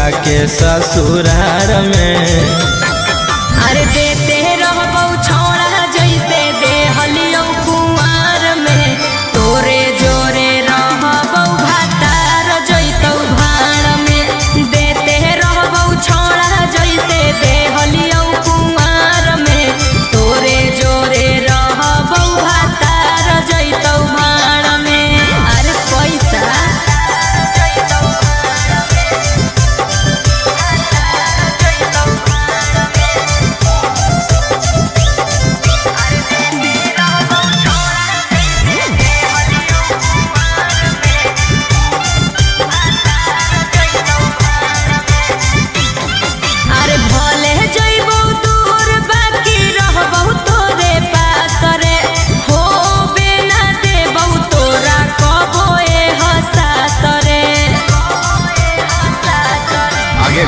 जाके ससुरार में। अरे देते रहबौ छौड़ा जैसे देहलियौ कुंवार में, तोरे जोरे रहबौ भातार जैतौ भाड़ में। देते रहबौ छौड़ा जैसे देहलियौ कुंवार में, तोरे जोरे रहबौ भातार जैतौ भाड़ में। अरे पैसा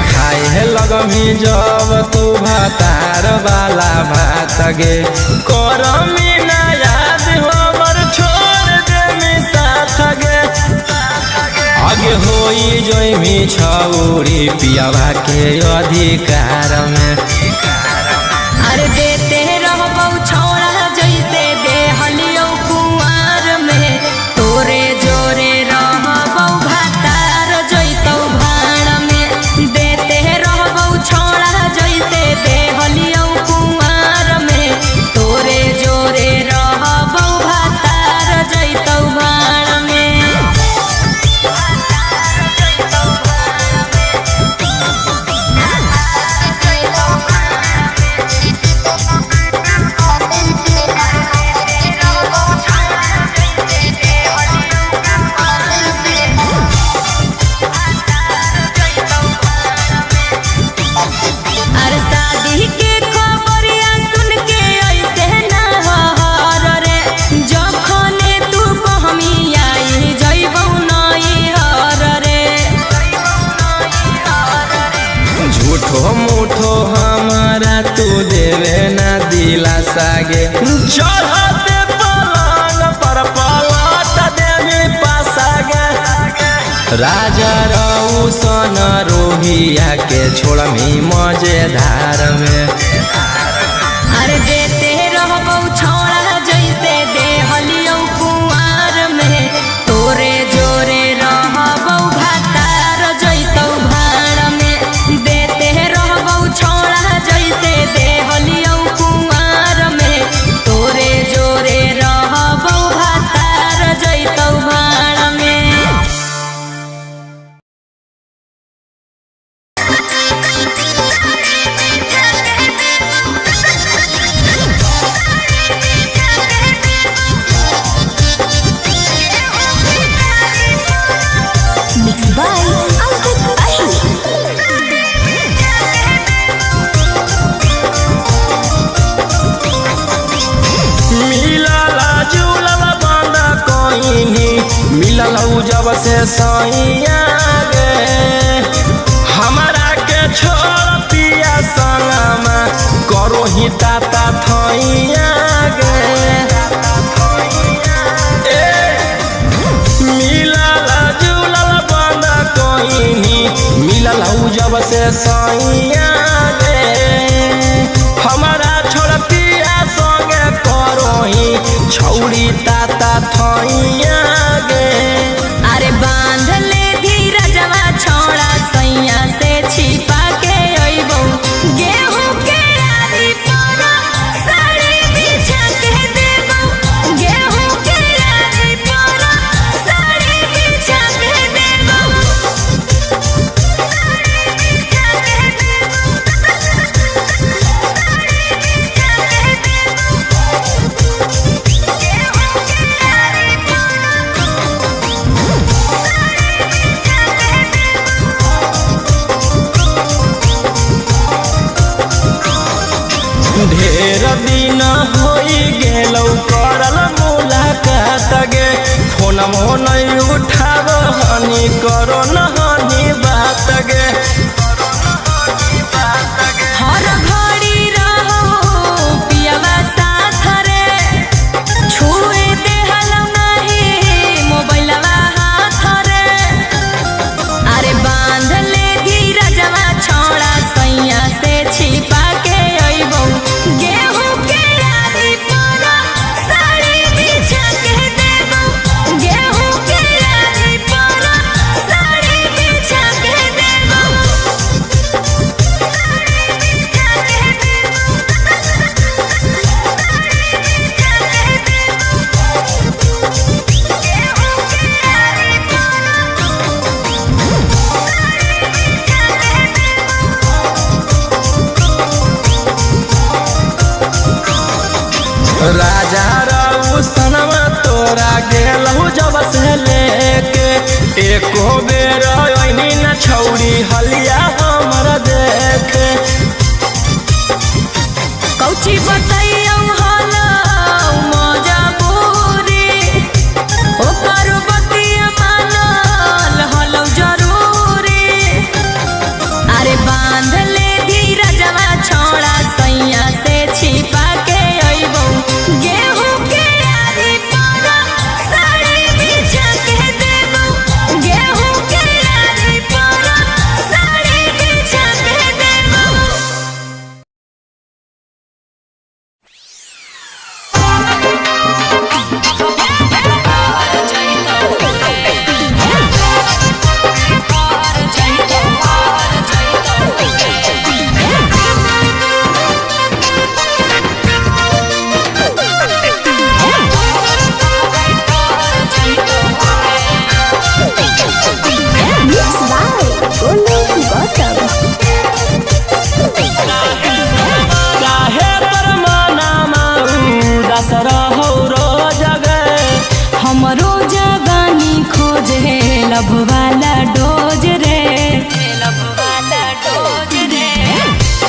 खाए लगमी जब तू भातार वाला भात गे, करमी ना याद हमर छोड़ देमी साथ गे। आगे होई जोइमी छौरी पियावा के अधिकार में। अरे देते रहबौ छौड़ा जैसे देहलियौ कुंवार में, तोरे जोरे रहबौ भातार जैतौ भाड़ में। देते रहबौ छौड़ा जैसे देहलियौ कुंवार में, तोरे जोरे रहबौ भातार जैतौ भाड़ में। झूठो मूठो हमारा तू देवे ना दिलासा गे, चढ़ते पलंग पर पलट देवी पासा गे। राजा रौशन रोहिया के छोड़मी मजेदार में। अरे देते रहबौ छौड़ा जैसे देहलियौ कुंवार में, तोरे जोरे रहबौ भातार जैतौ भाड़ में। देते रहबौ छौड़ा जैसे देहलियौ कुंवार में, तोरे जोरे रहबौ भातार जैतौ भाड़ में। Mixed by Angkut Ahi. मिलला जुलला बांधा कोइनी, मिलला जब से सैया गे, हमारा के छोड़ पिया संगमा करो ही ताता थैया गे। मिलला जुलला बांधा कोइनी, मिलला जब से सैया गे, हमारा छोड़ पिया संगे करोही छौड़ी ताता थैया गे। अरे बांध ले धीरजवा छौड़ा सैया से छिपा के अइबौ, गेहूं के आरी पर साड़ी बिछा के देबौ। गेहूं के आरी पर साड़ी बिछा के देबौ। ढेर दिन होई गेलौ करल मुलाकात गे, फोन नहीं उठाब हनी करो न हनी बात गे। हर घड़ी रहो पियावा साथ रे, छुए देहल नाही मोबाइलवा हाथ रे। अरे बांध ले धीरज राजा रउसनवा तोरा गेलहु जब से लेके एको बेर ओइनी न छौड़ी हलिया हमर देखे कौची बताइयौ हलो मजबूरी ओकर बतिया मानल हलो जरूरी अरे बांध ले धीरजवा छोड़ा सैया से छिपा के अइबौ गेहूं के आरी पर साड़ी बिछा के देबौ गेहूं के आरी पर साड़ी बिछा के देबौ काहे परमानामा उदास रहौ रोज गे हमरो जवानी खोजे लब वाला डोज रे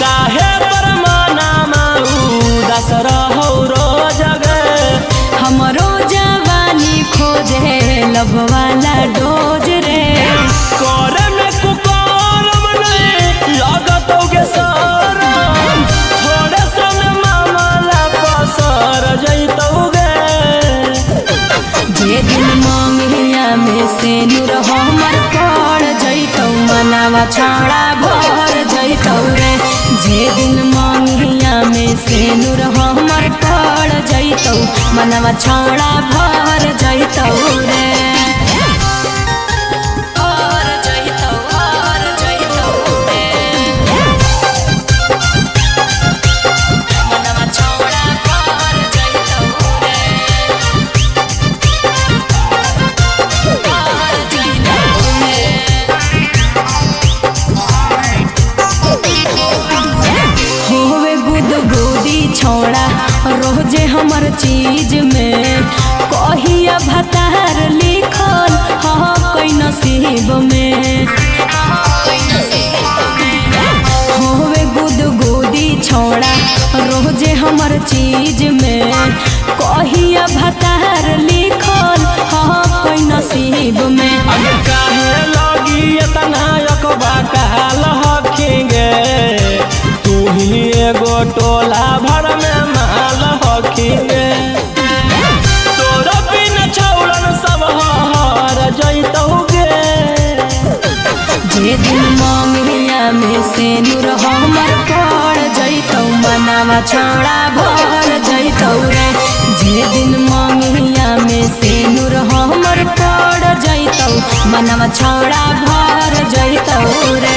काहे परमानामा उदास रहौ रोज गे हमरो जवानी खोजे लब वाला डोज रे करे में कुकरम नहीं लागतौ गे सरम थोड़े समय मामला पसर जइतौ गे जे दिन मंगिया में से नूर हमर पड़ जइतौ मनावा छाड़ा भर जइतौ रे जे दिन मंगिया में से नूर हमर पड़ जइतौ मनावा छाड़ा भर जइतौ रे छोड़ा रोजे हमर चीज में कहिया भतार लिखल हाँ कोई नसीब में होवे गुदगुदी छोड़ा रोजे हमर चीज में कहिया भतार लिखल हाँ कोई नसीब में अब काहे लगी इतना यकबा काल हखिंगे तू ही एगो टोला भर में माल हखिंगे तोरा बिना छौड़न सब हर जइतौ गे जे दिन मंगिया में से नूर हमर पड़ जइतौ मनावा छौड़ा भर जइतौ रे जे दिन मंगिया में से नूर हमर पड़ जइतौ मनावा छौड़ा भर जइतौ रे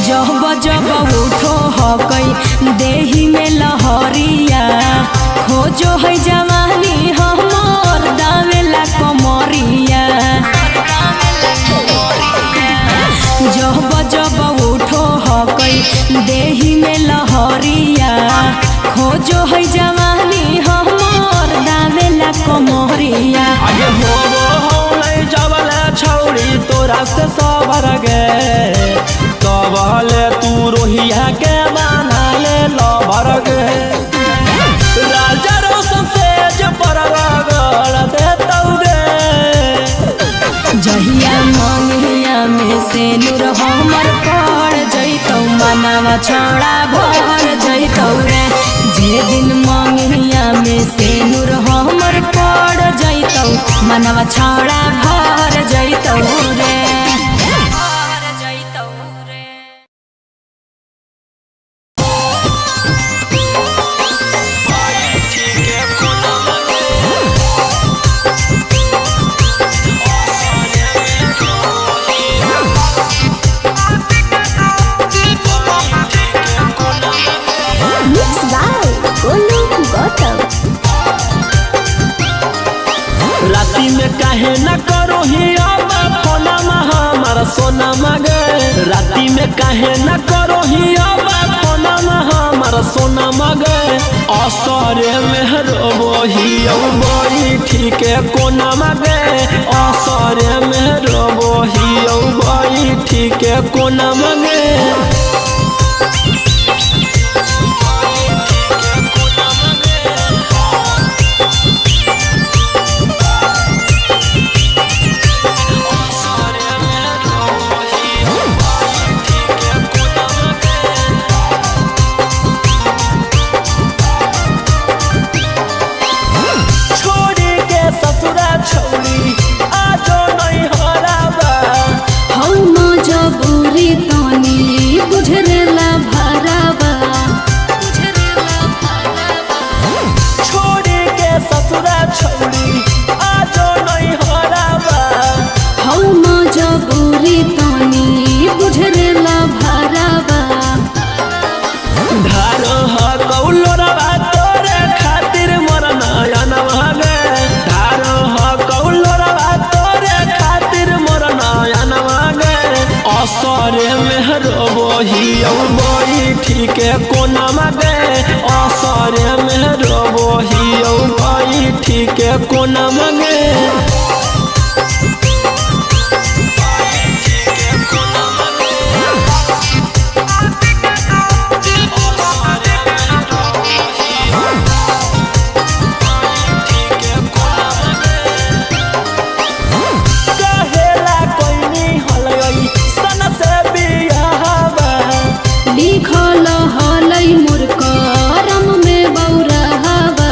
जब जब उठो हकई देही में लहरिया खोजो है जवानी हमर दावेला कमरिया जब जब उठो हकई देही में लहरिया खोजो है जवानी हमर दावेला कमरिया आगे होबो हौ नहीं जबले छौड़ी तोरा से सबर गे तबले तू रोहिया के बना ले लबर गे राजा रोशन से जो पर रगड़ देतौ गे जहिया मंगिया में से नूर हमर पड़ जइतौ मनावा छौड़ा भर जइतौ रे जे दिन मंगिया में से नूर हमर पड़ जइतौ मनावा छौड़ा भर जइतौ रे काहे न करो ही अब फोना हमारा सोना मगे राती में काहे न करो ही अब फोना हमारा सोना मगे असरे में रोबो ही बड़ी ठीक है कोना मगे असरे में रोबो ही बड़ी ठीक है कोना मगे छौड़ी आजो नहीं हराबा हम मजबूरी तनी बुझरेला भराबा छोड़ी के ससुरा छौड़ी आजो नहीं हराबा हम मजबूरी तनी बुझरेला भराबा धारो ह कौलोरबा तोरे खातिर मोर नयन भागे धारो ह कौलोरबा तोरे खातिर मोर नयन भागे असरे में रोबो ही बड़ी ठीक है कोना मागे असरे में रोबो ही बड़ी ठीक है कोना मागे लिखल हलै मोर करम में बौराहबा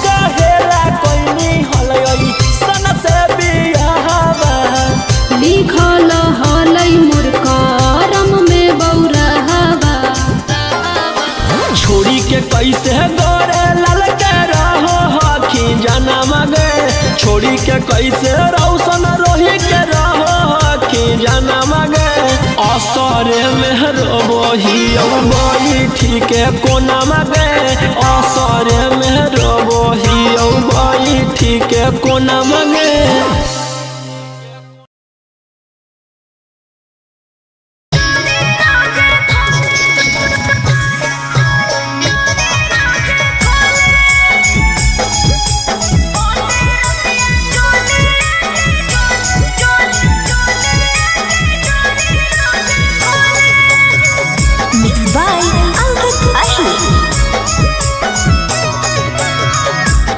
कहेला कोइनी हलै सन से बियाहबा लिखल हलै मोर करम में बौराहबा छोड़ी के कैसे गोरे लाल के रहो हखी जाना मगे छोड़ी के कैसे रौशन रोही के रहो हखी जाना मगे असरे में रोबो ही बड़ी ठीक है कोना मगे असरे में रोबो ही बड़ी ठीक है कोना मगे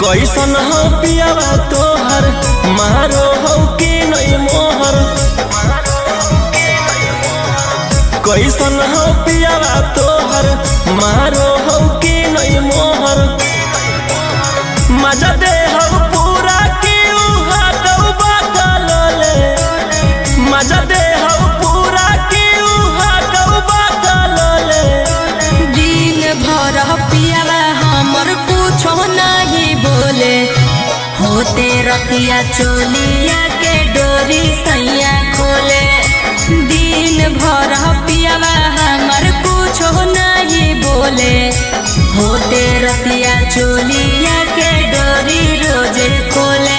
कैसन हो पियावा तोहर मारो हो कि नहीं मोहर कैसन हो पियावा तोहर मारो हो कि नहीं मोहर मजा दे हो पूरा कि उहा कौबा कलोले मजा दे हो पूरा कि उहा कौबा कलोले दिन भर पियावा हमर कुछो नहीं बोले होते रतिया चोलिया के डोरी सैया खोले दिन भर पियावा हमर कुछो नहीं बोले होते रतिया चोलिया के डोरी रोजे खोले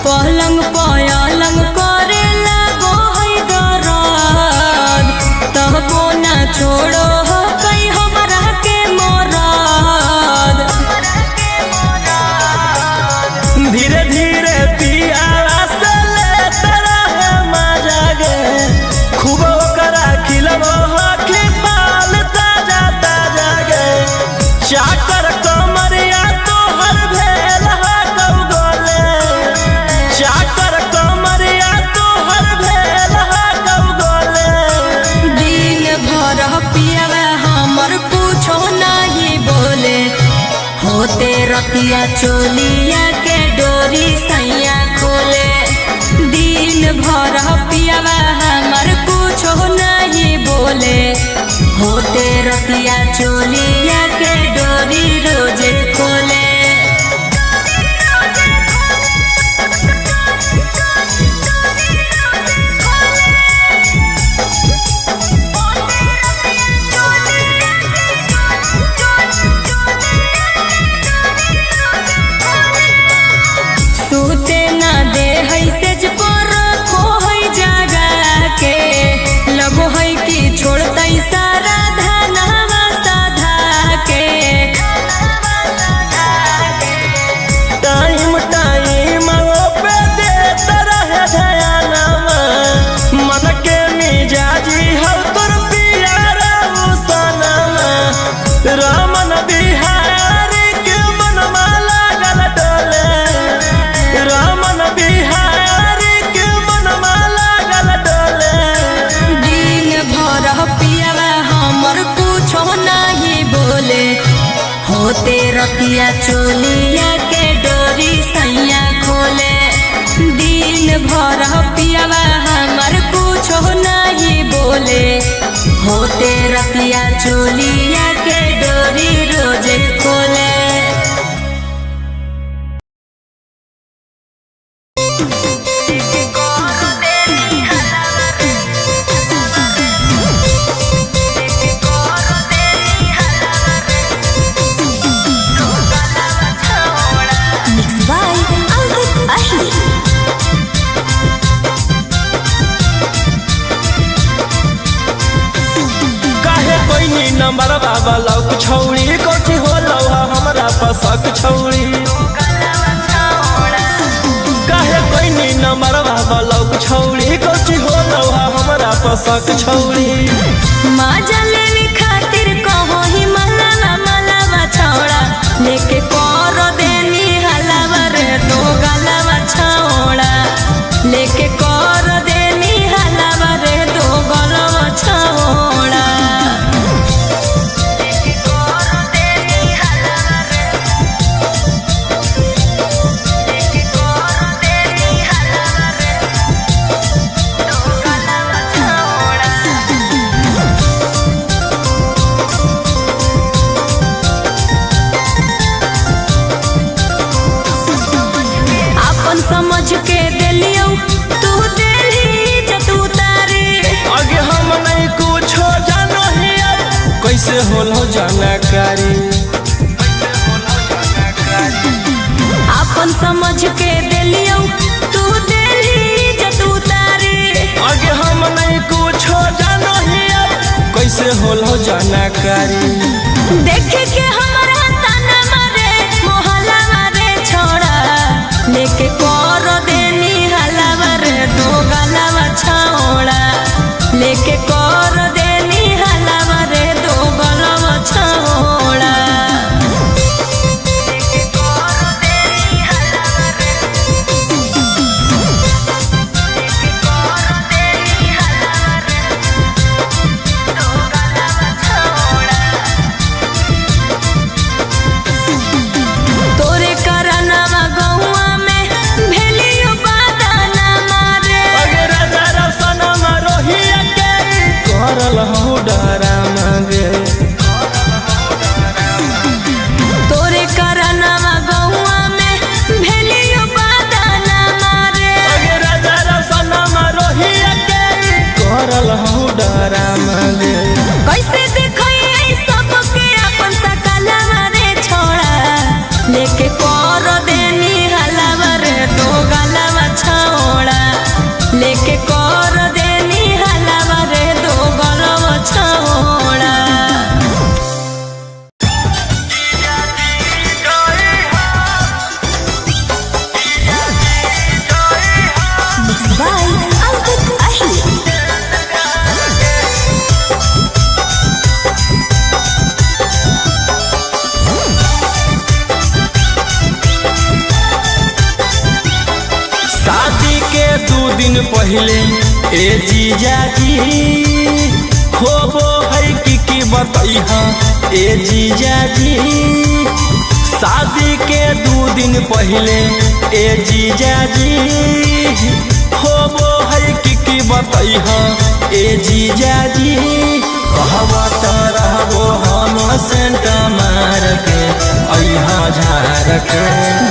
पलंग पलंग करे लगो है दर्द तबो ना छोड़ो हो कई हमरा के मरद धीरे धीरे पियाला से लेते रहे मजा गे खूब ओकरा खिलबो हखी पाल ताजा ताजा गे चाकर कमरिया तोहर भेल हा गौगले चाकर कमरिया तोहर भेल हा गौगले दिन भर पियावा हमर कुछो नहीं बोले होते रतिया चोलिया के डोरी सैया खोले दिन भर पियावा हमर कुछो नहीं बोले होते रतिया चोलिया के डोरी रोजे खोले। सूते ना दे है सेज पर खो है जागा के लगो है कि छोड़तै सारा धनवा साधा के। टाइम टाइम पे देता रहे ध्यानमा मन के मिजाजी हर तोर पियारा सनमा रामन बिहारी के मनमा लागल डोले रामन बिहारी के मनमा लागल डोले। दिन भर पियावा हमर कुछो नहीं बोले होते रतिया चोलिया के डोरी सैया खोले। दिन भर पियावा हमर कुछो नहीं बोले होते रतिया चोलिया के डोरी रोजे खोले। नंबर बाबा लौक छौड़ी कोठी हो लौहा हमरा पसक छौड़ी काहे कोई नी नंबर बाबा लौक छौड़ी कोठी हो लौहा हमरा पसक छौड़ी। माजा लेने खातिर कहो ही मलावा मलावा छौड़ा लेके कर देनी हलावा रे तो गलावा छौड़ा लेके कर देनी हलावा रे तो गलावा छौड़ा। समझ के दिलियो तू दिली जतू तारे आगे हम नहीं कुछो जानो ही कैसे होलो जानकारी अपन समझ के दिलियो तू दिली जतू तारे आगे हम नहीं कुछो जानो ही कैसे होलो जानकारी। देख के हमारा ताना मारे मोहल्ला मारे छोड़ा लेके कर देनी हलावा रे दो गलावा छौड़ा लेके कर देनी हलावा रे दो गलावा छौड़ा। तोरे करनवा गौआ में भेलियो बादाना मारे अगर जरा सनम रोहिया के करल हो डरा मांगे तोरे करनवा गौआ में भेलियो बादाना मारे अगर जरा सनम रोहिया के करल हो डरा मांगे। कैसे देखई सबके अपन सकलवा रे छोड़ा लेके कर देनी हलावा रे दो गलावा छौड़ा लेके कर देनी हलावा रे दो गलावा छौड़ा। शादी के 2 दिन पहले ए जीजाजी होबो है की बतैहा ए जीजाजी शादी के 2 दिन पहले ए जीजाजी होबो है की बतैहा ए जीजाजी कहवत रहबो हम सेंट मार के अइहा झार के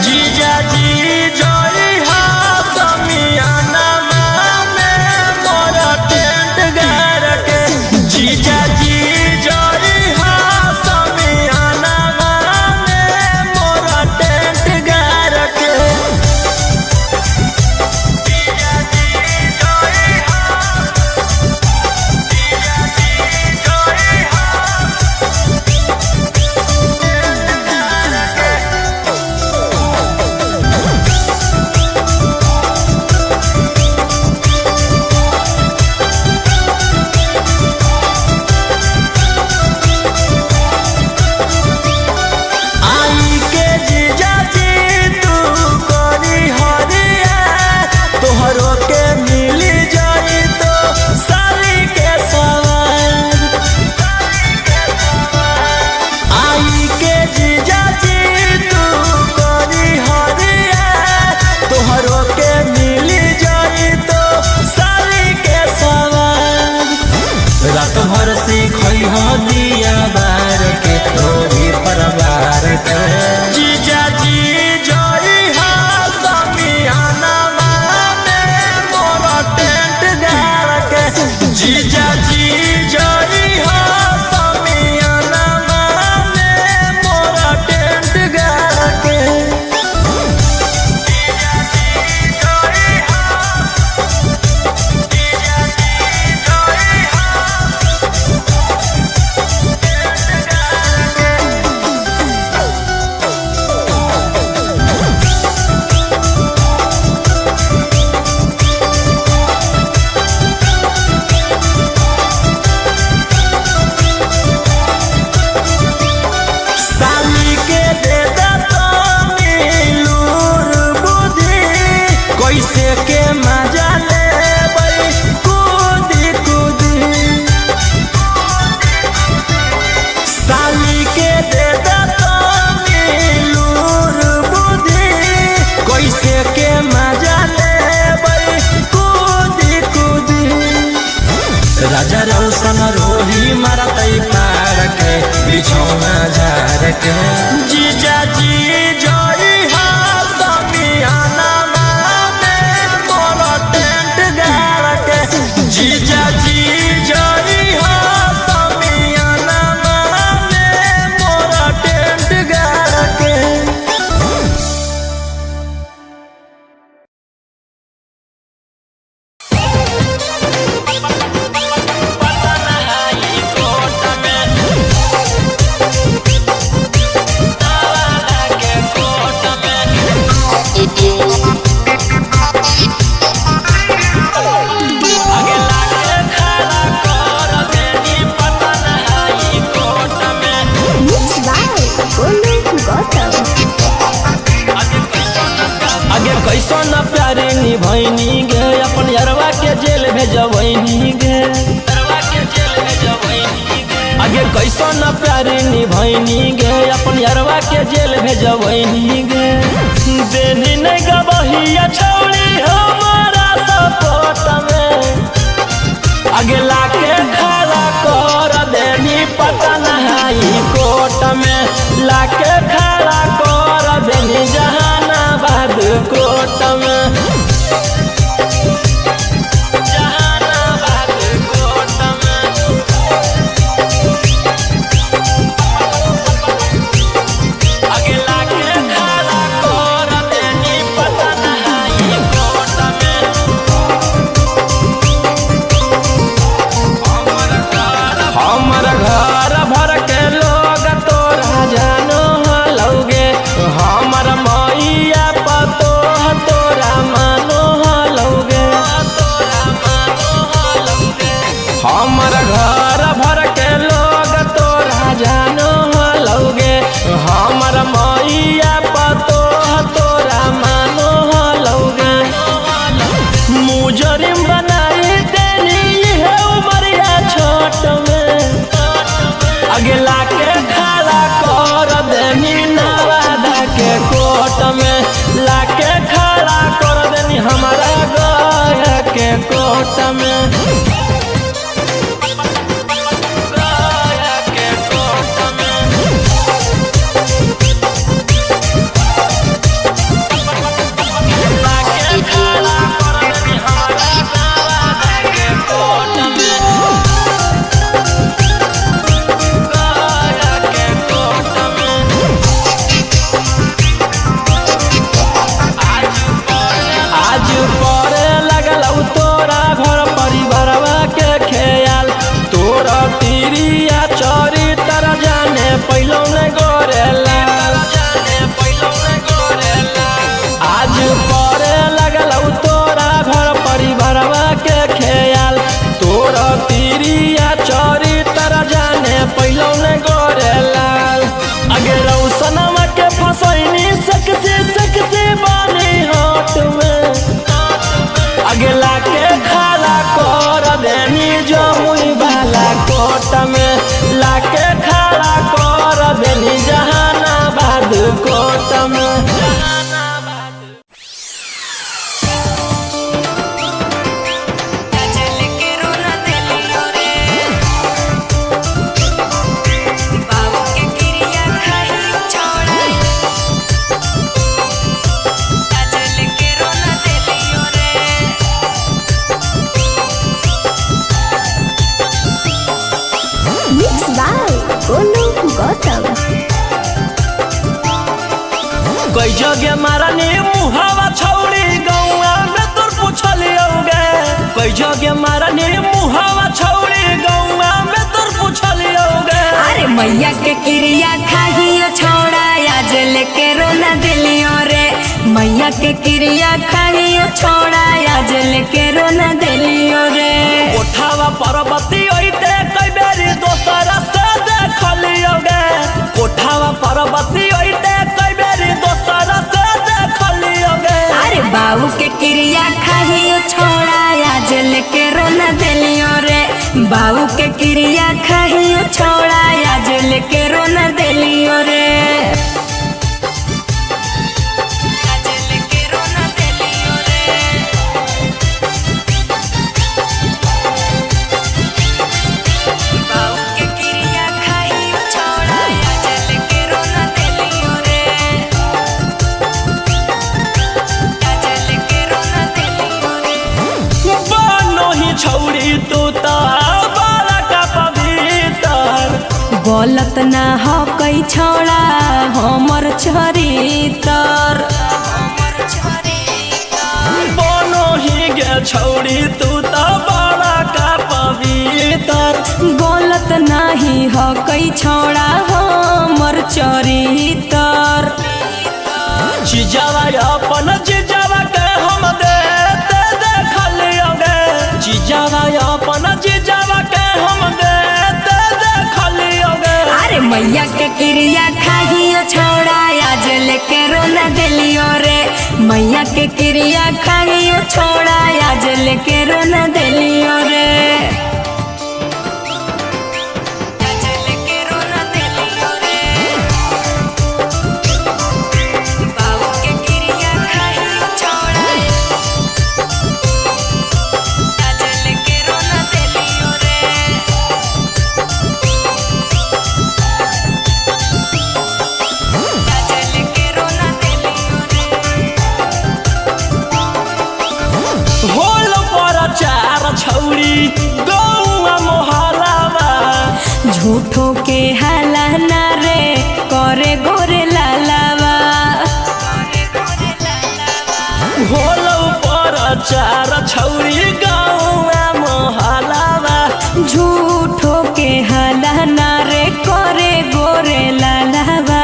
जीजा जी जोड़ी हा समियाना में मोरा टेंट गार के जीजा जी जोड़ी हा समियाना में मोरा टेंट गार के रात भर से खइहा दिया बार के रोही परिवार के जीजा जी जोड़ी हा समियाना में मोरा टेंट गार के जीजा जी जोड़ी हा समियाना में मोरा टेंट गार के कैसे के मजा ले कूदी कूदी साली के दे लूर बुद्धि कैसे के मजा ले कूदी कूदी राजा रौशन रोही मारत पार के बिछौना झार के जीजा जी जोड़ी हा समियाना जीजा जी जोड़ी हा समियाना में मोरा टेंट गार के कैसन प्यारे निभैनी गे अपन यारवा के जेल भेजवैनी गे आगे कैसन प्यारे निभैनी गे अपन यारवा के जेल भेजवैनी गे देनी नहीं गबहिया छौड़ी हमारा सपोर्ट में आगे लाके खड़ा कर देनी पटना हाई कोर्ट में लाके खड़ा कर देनी जहानाबाद कोर्ट में जहानाबाद कोर्ट में आगे लाके खड़ा कर देनी पटना हाई कोर्ट में हमर घर भर के लोग तोरा जानो मारनी मुहावा छौड़ी गौआ में तोर पूछलियोगे कई जगह मारनी मुहावा छौड़ी गौआ में तोर पूछलियोगे। अरे मैया के क्रिया खाहियो छोड़ा आज लेके रोना दिलियो रे मैया के क्रिया खाहियो छोड़ा आज लेके रोना दिलियो रे। कोठावा पर्वती होइते कई बेरी दोसरा से देखलियोगे कोठावा पर्वती होइते कई बेरी दोसरा से देखलियोगे। अरे बाबू के क्रिया खाहियो छोड़ा आज लेके रोना दिलियो रे बाबू के क्रिया खाहियो छोड़ा आज लेके रोना दिलियो रे। आज लेके रोना दिलियो रे बाबू के क्रिया खाहियो छोड़ा आज लेके रोना दिलियो रे आज लेके रोना दिलियो रे। बनो ही छौड़ी तू ता बाला का पवित्र गलत ना हो कई छोड़ा हमर चरितर बनो ही गे छौड़ी तू ता बाला का पवित्र गलत नहीं हो कई छोड़ा हमर चरितर। चिजावा अपन चिजावा के हम देते देखलियोगे चिजावा अपन चिजावा के हम देते देखलियोगे। अरे मैया के क्रिया खाहियो छोड़ा आज लेके रोना दिलियो रे मैया के क्रिया खाहियो छोड़ा आज लेके रोना दिलियो रे आज लेके रोना दिलियो रे बाबू के क्रिया खाहियो छोड़ा आज लेके रोना दिलियो रे। होल पर चार छौड़ी गौआ मोहल्लावा झूठो के हाला ना रे करे गोरे लालावा होल पर चार छौड़ी गौआ मोहल्लावा झूठो के हाला ना रे करे गोरे लालावा।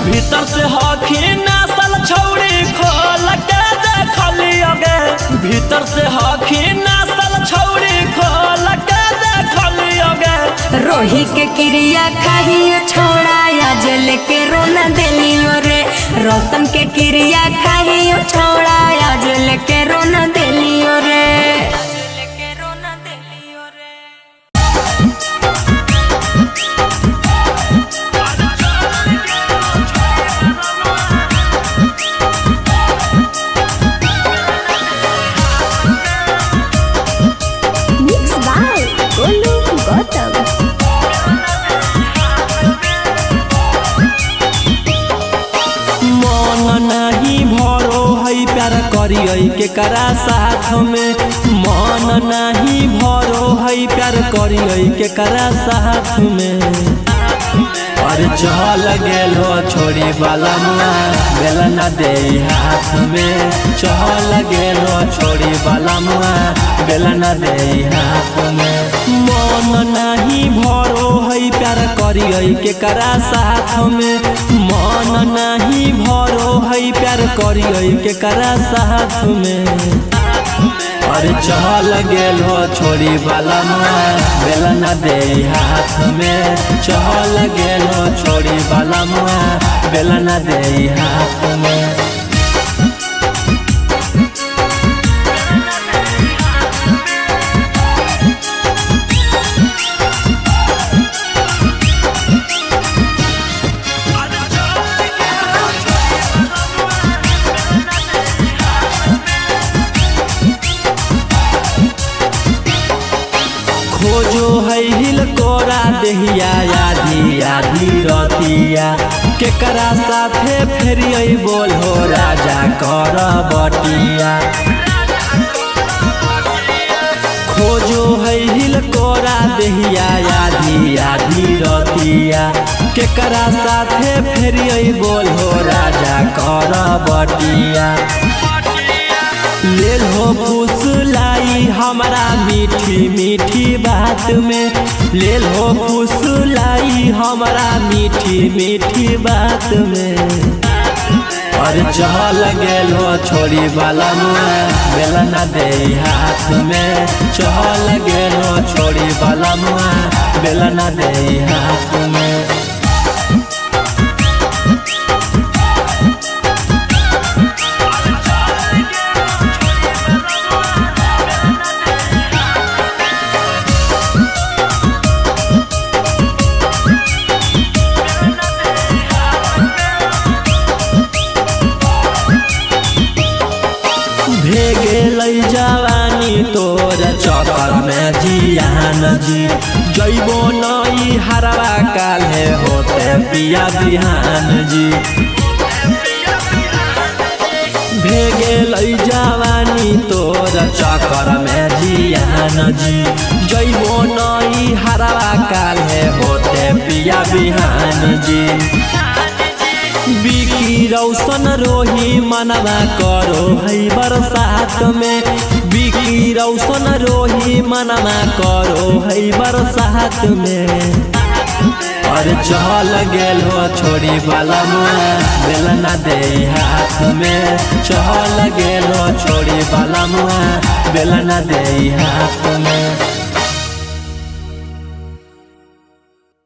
भीतर से हखी नासल छौड़ी खोल के देखलियोगे भीतर से हखी नासल छौड़ी खोल के देखलियोगे। रोही के क्रिया खाहियो छोड़ा आज लेके रोना दिलियो रे रोशन के क्रिया खाहियो छोड़ा आज लेके रोना दिलियो रे लेके रोना दिलियो रे। Mixed by Golu Gautam. मन नहीं भरो है प्यार करिए के करा साथ में मन नहीं भरो है प्यार करिए के करा साथ में। और चल गेलो छोड़ी वाला मुआ बेला न दे हाथ में चल गेलो छोड़ी वाला मुआ बेला न दे हाथ में। मन नहीं भरो है प्यार करिए के करा साथ में मन नहीं भरो है प्यार करिए के करा साथ में। और चल गेलो छोड़ी वाला मुआ बेला न दे हाथ में चल गेलो छोड़ी वाला मुआ बेला न दे हाथ में। खोजो है हिल कोरा देहिया आधी आधी रतिया केकरा साथे फेरिए बोलो राजा कर बटिया। खोजो है हिल कोरा देहिया आधी आधी रतिया के केकरा साथे फेर बोल हो राजा कर बटिया लेल हो फुसलाई हमारा मीठी मीठी बात में लेल हो फुसलाई हमारा मीठी मीठी बात में और चहल गेल हो छोड़ी वाला मुँह बेला ना दे हाथ में चहल गेल हो छोड़ी वाला मुँह बेला ना दे हाथ में भेगेलै जवानी तोर चक्कर में जियान जी जैबो नई हरवा काले होते पिया बिहान जी भेगेलै जवानी तोर चक्कर में जियान जी जैबो नई हरवा काले होते पिया बिहान जी बिकी रौशन रोही मनवा करो है बरसात में बिकी रौशन रोही मनवा करो है बरसात में और चहल गेल हो छोड़ी वाला मुँह बेला ना दे हाथ में चहल गेल हो छोड़ी वाला मुँह बेला ना दे हाथ में।